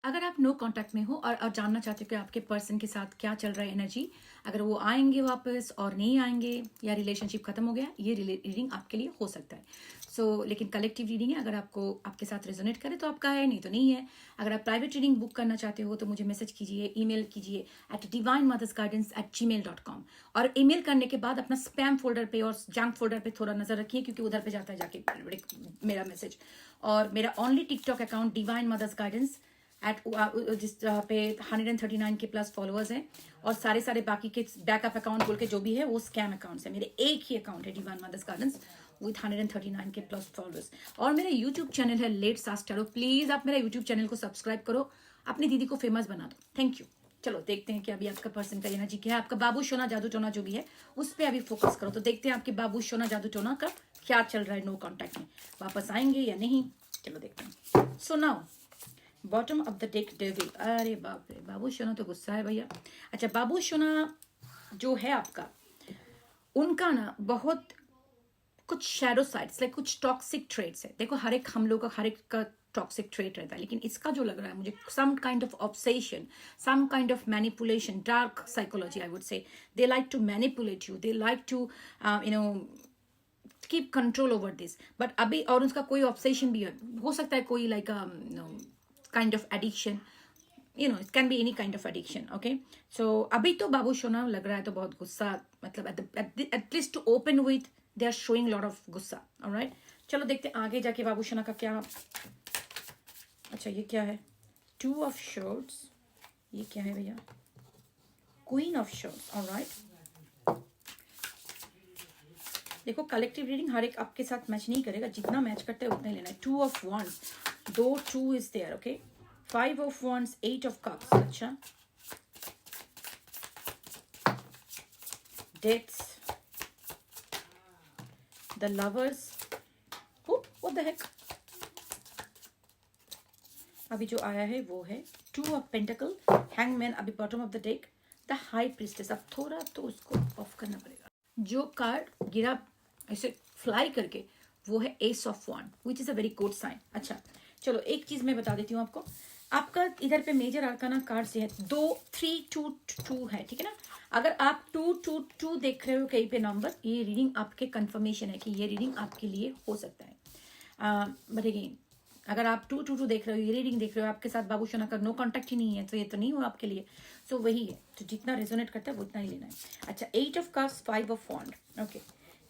अगर आप no contact में हो और जानना चाहते हो कि आपके पर्सन के साथ क्या चल रहा है एनर्जी, अगर वो आएंगे वापस और नहीं आएंगे या रिलेशनशिप खत्म हो गया, ये रीडिंग आपके लिए हो सकता है। लेकिन कलेक्टिव रीडिंग है, अगर आपको आपके साथ रेजोनेट करे तो आपका है, नहीं तो नहीं है। अगर आप प्राइवेट रीडिंग बुक करना चाहते हो तो मुझे मैसेज कीजिए, ईमेल कीजिए divinemothersguidance@gmail.com। और ईमेल करने के बाद अपना स्पैम फोल्डर पे और जंक फोल्डर पे थोड़ा नजर रखिए, क्योंकि उधर पे जाता है जाके मेरा मैसेज। और मेरा only TikTok account divine mother's guidance जिस पे 139 के प्लस फॉलोअर्स हैं, और सारे बाकी के बैकअप अकाउंट बोल के जो भी है वो स्कैम अकाउंट्स है। मेरे एक ही अकाउंट है डिवाइन मदर्स गार्डन्स विथ 139 के प्लस फॉलोअर्स। और मेरा यूट्यूब चैनल है लेट सास्टारो। प्लीज आप मेरा यूट्यूब चैनल को सब्सक्राइब करो, अपनी दीदी को फेमस बना दो। Thank you. चलो देखते हैं कि अभी आपका पर्सन का एनर्जी क्या है। आपका बाबू सोना जादू टोना जो भी है उस पर अभी फोकस करो। तो देखते हैं आपके बाबू सोना जादू टोना का क्या चल रहा है नो कॉन्टैक्ट में, वापस आएंगे या नहीं। चलो देखते हैं। So now bottom of the deck devil. अरे बाप रे, बाबू सोना तो गुस्सा है भैया। अच्छा, बाबू सोना जो है आपका, उनका ना बहुत कुछ शैडो साइड्स, लाइक कुछ टॉक्सिक ट्रेड्स है। देखो हर एक हम लोग का हर एक का टॉक्सिक ट्रेट रहता है, लेकिन इसका जो लग रहा है मुझे some kind of obsession, some kind of manipulation, dark psychology I would say. They like to manipulate you, they like to you know keep control over this. But अभी और उसका कोई ऑब्सेशन भी हो सकता है, कोई like kind of addiction, it can be any kind of addiction. Okay, so अभी तो बाबू सोना लग रहा है तो बहुत गुस्सा, मतलब at least to open with they are showing lot of गुस्सा. Alright, चलो देखते हैं आगे जाके बाबू सोना का क्या। अच्छा ये क्या है? 2 of Swords। ये क्या है भैया? Queen of Swords। Alright, देखो कलेक्टिव रीडिंग हर एक आपके साथ मैच नहीं करेगा, जितना मैच करते हैं उतना ही लेना है। 2 of Wands, दो 2 is there। Okay, 5 of Wands, 8 of Cups। अच्छा, Deaths, the Lovers। what the heck, अभी जो आया है वो है 2 of Pentacle, Hangman अभी bottom of the deck, the high priestess. अब थोड़ा तो उसको ऑफ करना पड़ेगा। जो कार्ड गिरा ऐसे फ्लाई करके वो है ace of wand, which is a very good sign. अच्छा चलो एक चीज मैं बता देती हूँ आपको। आपका इधर पे मेजर आर्काना कार्ड से है 2 3 2 2 है, ठीक है ना। अगर आप 2 2 2 देख रहे हो कहीं पे नंबर, ये रीडिंग आपके कंफर्मेशन है कि ये रीडिंग आपके लिए हो सकता है। बट अगेन अगर आप 2 2 2 देख रहे हो, ये रीडिंग देख रहे हो, आपके साथ बाबू सोना का नो कॉन्टैक्ट ही नहीं है, तो ये तो नहीं हुआ आपके लिए। सो वही है, तो जितना रेजोनेट करता है वो उतना ही लेना है। अच्छा, 8 of cups, 5 of wand, okay,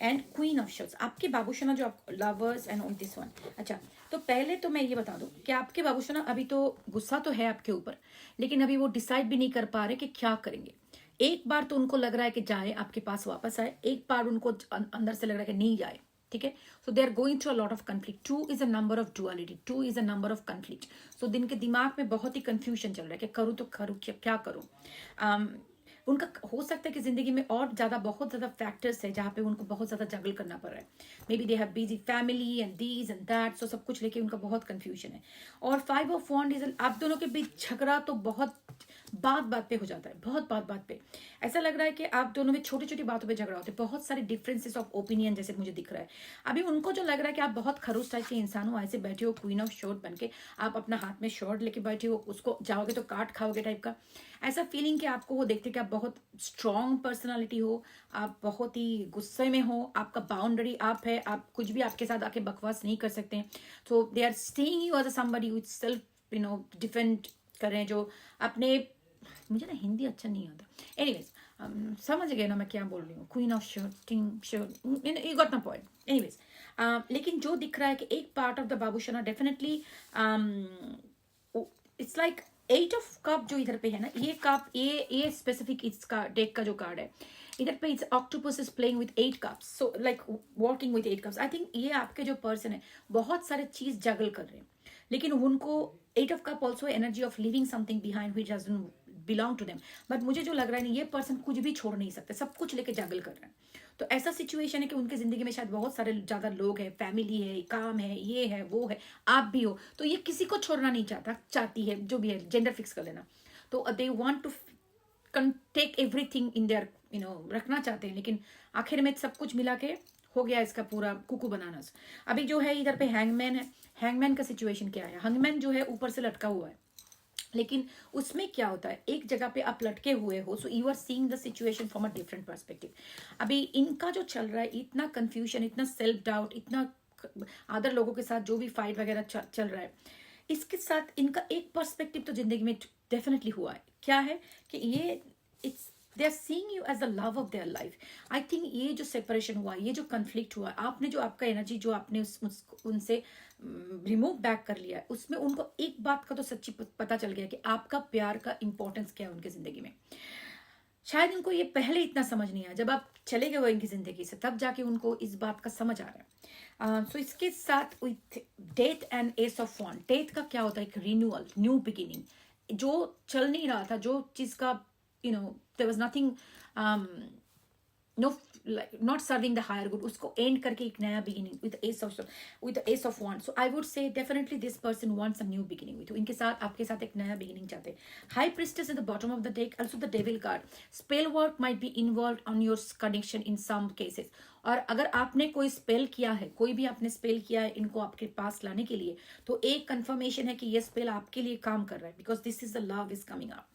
and queen of swords. आपके बाबू सोना जो आप lovers and on this one. अच्छा, तो पहले तो मैं ये बता दूं कि आपके बाबू सोना अभी तो गुस्सा तो है आपके ऊपर, लेकिन अभी वो डिसाइड भी नहीं कर पा रहे कि क्या करेंगे। एक बार तो उनको लग रहा है कि जाए, आपके पास वापस आए, एक बार उनको अंदर से लग रहा है कि नहीं जाए, ठीक है। So they are going through a lot of conflict. 2 is a number of duality, 2 is a number of conflict. So दिन के दिमाग में बहुत ही कंफ्यूजन चल रहा है कि करूँ तो करूँ क्या करूँ। उनका हो सकता है कि जिंदगी में और ज्यादा बहुत ज्यादा फैक्टर्स है जहाँ पे उनको बहुत ज्यादा जगल करना पड़ रहा है। Maybe they have busy family and these and that, so सब कुछ लेके उनका बहुत कंफ्यूजन है। और 5 ऑफ वॉन्ड इज, आप दोनों के बीच झगड़ा तो बहुत बात पे हो जाता है, बहुत बात पे। ऐसा लग रहा है कि आप दोनों में छोटी छोटी बातों पे झगड़ा होता है, बहुत सारे डिफरेंसेस ऑफ ओपिनियन जैसे मुझे दिख रहा है। अभी उनको जो लग रहा है कि आप बहुत खरूस टाइप के इंसान हो, ऐसे बैठे हो क्वीन ऑफ शॉर्ट बन के, आप अपना हाथ में शॉर्ट लेके बैठे हो, उसको जाओगे तो काट खाओगे टाइप का ऐसा फीलिंग कि आपको वो देखते कि आप बहुत स्ट्रॉन्ग पर्सनालिटी हो, आप बहुत ही गुस्से में हो, आपका बाउंड्री आप है, आप कुछ भी आपके साथ आके बकवास नहीं कर सकते। तो they are seeing you as a somebody with self defend कर रहे हैं, जो अपने, मुझे ना हिंदी अच्छा नहीं आता, एनीवेज समझ गए ना मैं क्या बोल रही हूँ। Queen of shirt, you got my point. Anyways लेकिन जो दिख रहा है कि एक पार्ट ऑफ द बाबू सोना definitely it's like 8 of cup जो इधर पे है ना, ये कप, ये स्पेसिफिक इसका डेक का जो कार्ड है इधर पे, it's octopus is playing with 8 cups, so like working with 8 cups. I think ये आपके जो पर्सन है बहुत सारे चीज जगल कर रहे हैं, लेकिन उनको 8 of cup also energy of leaving something behind which doesn't belong to them. But मुझे जो लग रहा है ना, ये पर्सन कुछ भी छोड़ नहीं सकते, सब कुछ लेके जगल कर रहे हैं। तो ऐसा सिचुएशन है कि उनकी जिंदगी में शायद बहुत सारे ज्यादा लोग हैं, फैमिली है, काम है, ये है वो है, आप भी हो, तो ये किसी को छोड़ना नहीं चाहती है, जो भी है जेंडर फिक्स कर लेना। तो they want to take everything in there रखना चाहते हैं, लेकिन आखिर में सब कुछ मिला के हो गया इसका पूरा कुकू बनाना। अभी जो है इधर पे हैंगमैन है। हैंगमैन का सिचुएशन क्या है? हैंगमैन जो है ऊपर से लटका हुआ है, लेकिन उसमें क्या होता है, एक जगह पे आप लटके हुए हो, so you are seeing the situation from a different perspective. अभी इनका जो चल रहा है, इतना कंफ्यूजन, इतना सेल्फ डाउट, इतना अदर लोगों के साथ जो भी फाइट वगैरह चल रहा है, इसके साथ इनका एक पर्सपेक्टिव तो जिंदगी में डेफिनेटली हुआ है। क्या है कि ये it's they are seeing you as the love of their life. I think ये जो सेपरेशन हुआ, ये जो कन्फ्लिक्ट हुआ, आपने जो आपका एनर्जी जो आपने उनसे रिमूव बैक कर लिया है, उसमें उनको एक बात का तो सच्ची पता चल गया कि आपका प्यार का इंपॉर्टेंस क्या है उनकी जिंदगी में। शायद उनको ये पहले इतना समझ नहीं आया, जब आप चले गए हो इनकी जिंदगी से, तब जाके उनको इस बात का समझ आ रहा है। सो इसके साथ with death and ace of wand, death का क्या होता है, एक रिन्यूअल, न्यू बिगिनिंग, जो चल नहीं रहा था, जो चीज का there was nothing, no not serving the higher good, उसको एंड करके एक नया beginning with ace of wand. So I would say definitely this person wants a new beginning with, इनके साथ आपके साथ एक नया बिगिनिंग चाहते हैं। High priestess in the bottom of the deck, also the devil card, spell work might be involve on your connection in some cases. और अगर आपने कोई स्पेल किया है, कोई भी आपने स्पेल किया है इनको आपके पास लाने के लिए, तो एक कंफर्मेशन है कि ये स्पेल आपके लिए काम कर रहा है, because this is the love is coming up.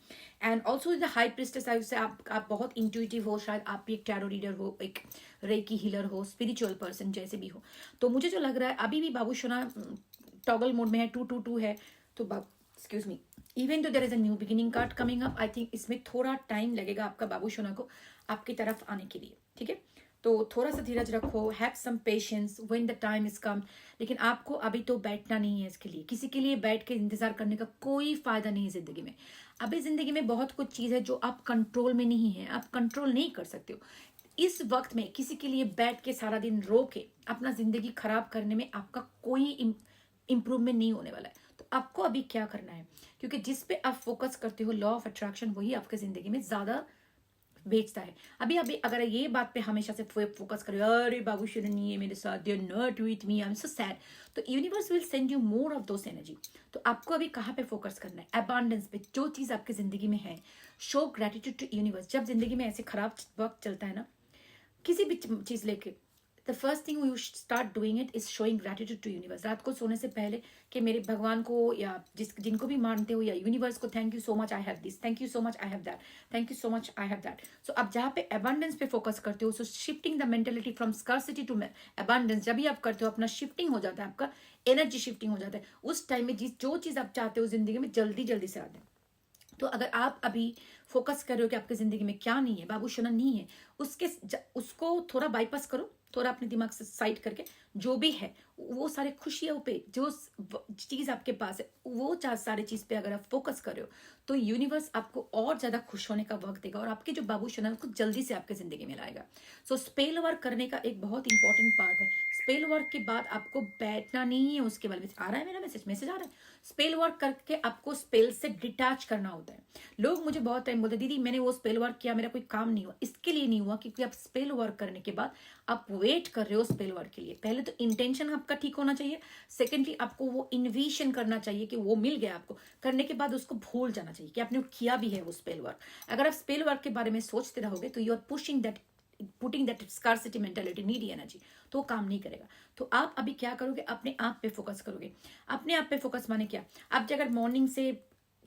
And also the high priestess, I say आप बहुत इंट्यूटिव हो, शायद आप भी एक टैरो रीडर हो, एक रेकी हीलर हो, स्पिरिचुअल पर्सन जैसे भी हो। तो मुझे जो लग रहा है अभी भी बाबू सोना टॉगल मोड में है, 222 है, तो excuse me, even though there is a new beginning card coming up, I think इसमें थोड़ा टाइम लगेगा आपका बाबू सोना को आपकी तरफ आने के लिए, ठीक है। तो थोड़ा सा धीरज रखो, have some patience when the time is come. लेकिन आपको अभी तो बैठना नहीं है इसके लिए, किसी के लिए बैठ के इंतजार करने का कोई फायदा नहीं है जिंदगी में। अभी जिंदगी में बहुत कुछ चीज है जो आप कंट्रोल में नहीं है, आप कंट्रोल नहीं कर सकते हो। इस वक्त में किसी के लिए बैठ के सारा दिन रो के अपना जिंदगी खराब करने में आपका कोई इंप्रूवमेंट नहीं होने वाला है। तो आपको अभी क्या करना है, क्योंकि जिस पे आप फोकस करते हो, लॉ ऑफ अट्रैक्शन, वही आपके जिंदगी में ज्यादा बेचता है। अभी अभी अगर ये बात पे हमेशा से फोकस करो, अरे बाबू शुरू नहीं है मेरे साथ, they are not with me, I am so sad, तो universe will send you more of those energy. तो आपको अभी कहाँ पे फोकस करना है, अबांडेंस पे, जो चीज आपकी जिंदगी में है। Show gratitude to universe. जब जिंदगी में ऐसे खराब वक्त चलता है ना, किसी भी चीज लेके, the first thing you start doing it is showing gratitude to universe. रात को सोने से पहले कि मेरे भगवान को या जिनको भी मानते हो, या यूनिवर्स को, thank you so much I have this, thank you so much I have that, thank you so much I have that. So अब जहाँ पे अबंडेंस पे फोकस करते हो, so shifting the mentality from scarcity to abundance, जब भी आप करते हो अपना शिफ्टिंग हो जाता है, आपका एनर्जी शिफ्टिंग हो जाता है। उस टाइम में जो चीज आप चाहते हो जिंदगी में, जल्दी जल्दी से आ जाए। तो अगर आप अभी फोकस कर रहे हो कि आपकी जिंदगी में क्या नहीं है, बाबू शोना नहीं है, उसको थोड़ा बाईपास करो, थोड़ा अपने दिमाग से साइड करके, जो भी है वो सारे खुशियों पे, जो चीज आपके पास है, वो सारे चीज पे अगर आप फोकस कर रहे हो, तो यूनिवर्स आपको और ज्यादा खुश होने का वक्त देगा, और आपके जो बाबू शोना है उसको जल्दी से आपके जिंदगी में लाएगा। सो स्पेल वर्क करने का एक बहुत इंपॉर्टेंट पार्ट है। स्पेल वर्क के बाद आपको बैठना नहीं है, उसके बारे में आ रहा है मेरा मैसेज आ रहा है। स्पेल वर्क करके आपको स्पेल से डिटैच करना होता है। लोग मुझे बहुत टाइम बोलते, दीदी मैंने वो स्पेल वर्क किया, मेरा कोई काम नहीं हुआ। इसके लिए नहीं हुआ क्योंकि आप स्पेल वर्क करने के बाद आप वेट कर रहे हो स्पेल वर्क के लिए। पहले तो इंटेंशन आपका ठीक होना चाहिए, सेकेंडली आपको वो इन्विजन करना चाहिए कि वो मिल गया आपको, करने के बाद उसको भूल जाना चाहिए कि आपने किया भी है वो स्पेल वर्क। अगर आप स्पेल वर्क के बारे में सोचते रहोगे तो you are putting that scarcity mentality, needy energy, तो काम नहीं करेगा। तो आप अभी क्या करोगे, अपने आप पे फोकस करोगे। अपने आप पे फोकस माने क्या, आप अगर मॉर्निंग से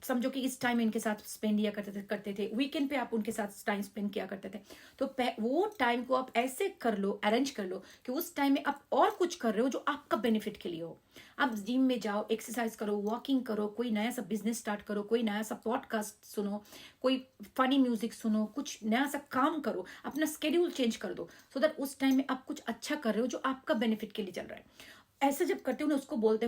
समझो कि इस टाइम इनके साथ स्पेंड किया करते थे, वीकेंड पे आप उनके साथ टाइम स्पेंड किया करते थे, तो वो टाइम को आप ऐसे कर लो, अरेंज कर लो कि उस टाइम में आप और कुछ कर रहे हो जो आपका बेनिफिट के लिए हो। आप जिम में जाओ, एक्सरसाइज करो, वॉकिंग करो, कोई नया सा बिजनेस स्टार्ट करो, कोई नया सा पॉडकास्ट सुनो, कोई फनी म्यूजिक सुनो, कुछ नया सा काम करो, अपना स्केड्यूल चेंज कर दो, सो दैट उस टाइम में आप कुछ अच्छा कर रहे हो जो आपका बेनिफिट के लिए चल रहा है। ऐसे जब करते हो ना, उसको बोलते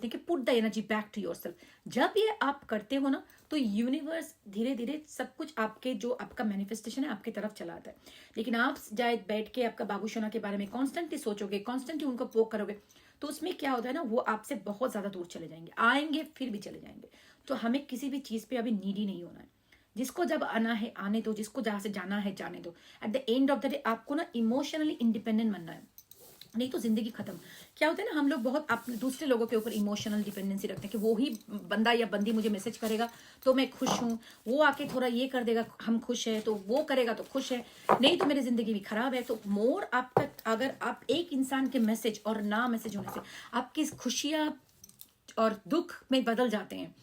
हैं कि put the energy back to yourself. जब ये आप करते हो ना, तो यूनिवर्स धीरे धीरे सब कुछ आपके, जो आपका मैनिफेस्टेशन है, आपकी तरफ चला आता है। लेकिन आप जाए बैठ के आपका बाबू सोना के बारे में कॉन्स्टेंटली सोचोगे, कॉन्स्टेंटली उनको पोक करोगे, तो उसमें क्या होता है ना, वो आपसे बहुत ज्यादा दूर चले जाएंगे, आएंगे फिर भी चले जाएंगे। तो हमें किसी भी चीज पे अभी नीडी नहीं होना है। जिसको जब आना है आने दो, जिसको जहां से जाना है जाने दो। At the end of the day आपको ना इमोशनली इंडिपेंडेंट बनना है, नहीं तो जिंदगी खत्म। क्या होता है ना, हम लोग बहुत अपने दूसरे लोगों के ऊपर इमोशनल डिपेंडेंसी रखते हैं कि वो ही बंदा या बंदी मुझे मैसेज करेगा तो मैं खुश हूँ, वो आके थोड़ा ये कर देगा हम खुश है, तो वो करेगा तो खुश है, नहीं तो मेरी जिंदगी भी खराब है। तो मोर आपका, अगर आप एक इंसान के मैसेज और ना मैसेज होने से आपकी खुशियाँ और दुख में बदल जाते हैं।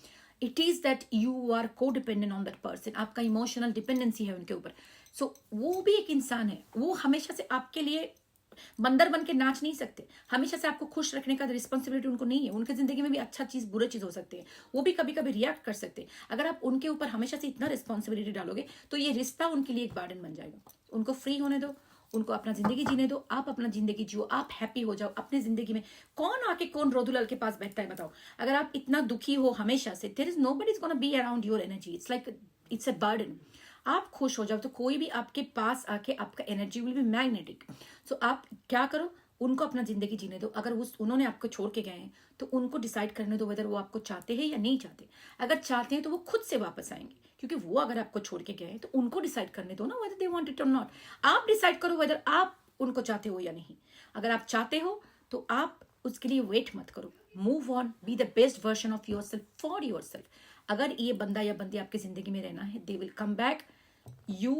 It is that you are को डिपेंडेंट ऑन दैट पर्सन, आपका इमोशनल डिपेंडेंसी है उनके ऊपर. सो वो भी एक इंसान है, वो हमेशा से आपके लिए बंदर बन के नाच नहीं सकते. हमेशा से आपको खुश रखने का रिस्पॉन्सिबिलिटी उनको नहीं है. उनके जिंदगी में भी अच्छा चीज बुरा चीज हो सकती है, वो भी कभी कभी रिएक्ट कर सकते हैं. अगर आप उनके ऊपर हमेशा से इतना रिस्पॉन्सिबिलिटी डालोगे तो ये रिश्ता उनके लिए एक बर्डन बन जाएगा. उनको फ्री होने दो, उनको अपना जिंदगी जीने दो, आप अपना जिंदगी जियो, आप हैप्पी हो जाओ अपनी जिंदगी में. कौन आके कौन रोदुलाल के पास बैठता है बताओ? अगर आप इतना दुखी हो हमेशा से, there is nobody is gonna be around your energy. It's like it's a burden. आप खुश हो जाओ तो कोई भी आपके पास आके, आपका एनर्जी विल बी मैग्नेटिक. सो आप क्या करो, उनको अपना जिंदगी जीने दो. अगर उन्होंने आपको छोड़ के गए हैं तो उनको डिसाइड करने दो वेदर वो आपको चाहते हैं या नहीं चाहते. अगर चाहते हैं तो वो खुद से वापस आएंगे, क्योंकि वो अगर आपको छोड़ के गए हैं तो उनको डिसाइड करने दो ना वेदर दे वांट इट और नॉट. आप डिसाइड करो वेदर आप उनको चाहते हो या नहीं. अगर आप चाहते हो तो आप उसके लिए वेट मत करो. Move on, be the best version of your self for your self. अगर ये बंदा या बंदी आपकी जिंदगी में रहना है, they will come back. you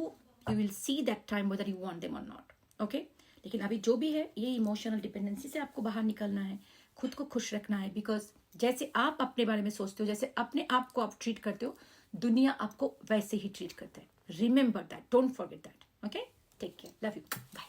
will see that time whether you want them or not. okay? लेकिन अभी जो भी है, ये इमोशनल डिपेंडेंसी से आपको बाहर निकलना है, खुद को खुश रखना है. बिकॉज जैसे आप अपने बारे में सोचते हो, जैसे अपने आप को आप ट्रीट करते हो, दुनिया आपको वैसे ही ट्रीट करता है. Remember that, don't forget that. Okay, take care, love you, bye.